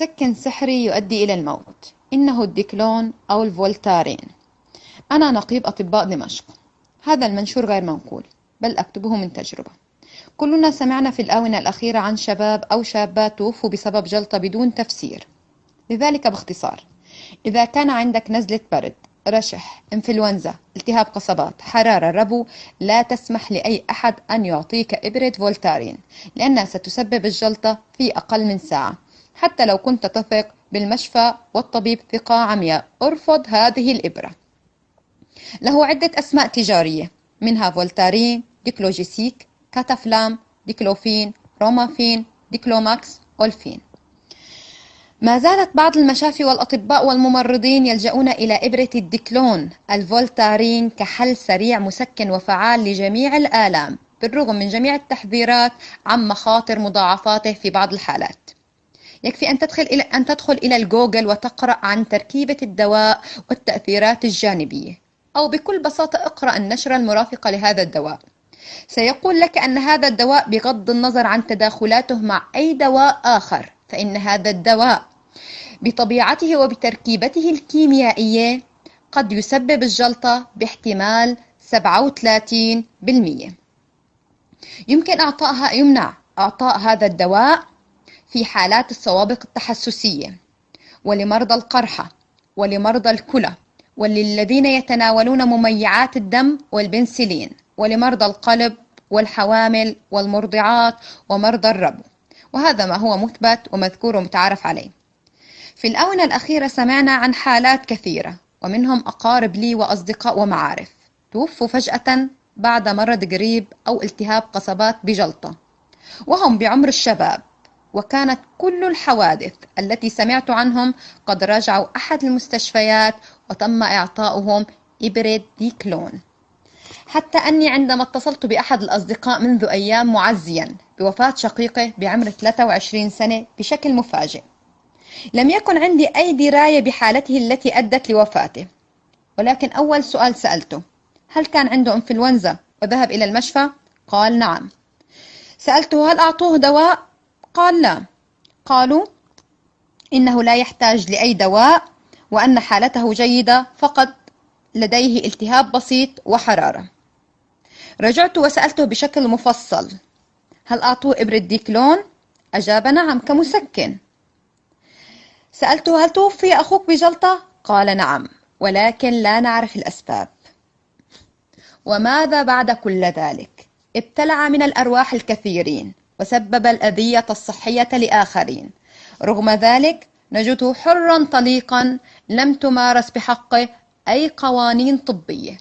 مسكن سحري يؤدي إلى الموت، إنه الديكلون أو الفولتارين. أنا نقيب أطباء دمشق. هذا المنشور غير منقول، بل أكتبه من تجربة. كلنا سمعنا في الآونة الأخيرة عن شباب أو شابات توفوا بسبب جلطة بدون تفسير. لذلك باختصار، إذا كان عندك نزلة برد، رشح، إنفلونزا، التهاب قصبات، حرارة، ربو، لا تسمح لأي أحد أن يعطيك إبرة فولتارين، لأنها ستسبب الجلطة في أقل من ساعة. حتى لو كنت تثق بالمشفى والطبيب ثقة عمياء، ارفض هذه الإبرة. له عدة أسماء تجارية، منها فولتارين، ديكلوجيسيك، كاتافلام، ديكلوفين، رومافين، ديكلوماكس، أولفين. ما زالت بعض المشافي والأطباء والممرضين يلجؤون إلى إبرة الديكلون الفولتارين كحل سريع مسكن وفعال لجميع الآلام، بالرغم من جميع التحذيرات عن مخاطر مضاعفاته في بعض الحالات. يكفي أن تدخل إلى الجوجل وتقرأ عن تركيبة الدواء والتأثيرات الجانبية، أو بكل بساطة اقرأ النشرة المرافقة لهذا الدواء. سيقول لك أن هذا الدواء بغض النظر عن تداخلاته مع أي دواء آخر، فإن هذا الدواء بطبيعته وبتركيبته الكيميائية قد يسبب الجلطة باحتمال 37%. يمنع إعطاء هذا الدواء في حالات السوابق التحسسية، ولمرضى القرحة، ولمرضى الكلى، وللذين يتناولون مميعات الدم والبنسلين، ولمرضى القلب والحوامل والمرضعات ومرضى الربو. وهذا ما هو مثبت ومذكور ومتعارف عليه. في الآونة الأخيرة سمعنا عن حالات كثيرة، ومنهم أقارب لي وأصدقاء ومعارف توفوا فجأة بعد مرض قريب أو التهاب قصبات بجلطة، وهم بعمر الشباب. وكانت كل الحوادث التي سمعت عنهم قد راجعوا أحد المستشفيات وتم إعطاؤهم إبرة ديكلون. حتى أني عندما اتصلت بأحد الأصدقاء منذ أيام معزيا بوفاة شقيقه بعمر 23 سنة بشكل مفاجئ، لم يكن عندي أي دراية بحالته التي أدت لوفاته، ولكن أول سؤال سألته: هل كان عنده إنفلونزا وذهب إلى المشفى؟ قال نعم. سألته: هل أعطوه دواء؟ قال لا. قالوا إنه لا يحتاج لأي دواء، وأن حالته جيدة، فقط لديه التهاب بسيط وحرارة. رجعت وسألته بشكل مفصل: هل أعطوه إبرة ديكلون؟ أجاب نعم كمسكن. سألته: هل توفي أخوك بجلطة؟ قال نعم، ولكن لا نعرف الأسباب. وماذا بعد كل ذلك؟ ابتلع من الأرواح الكثيرين وسبب الأذية الصحية لآخرين. رغم ذلك نجده حرا طليقا، لم تمارس بحقه أي قوانين طبية.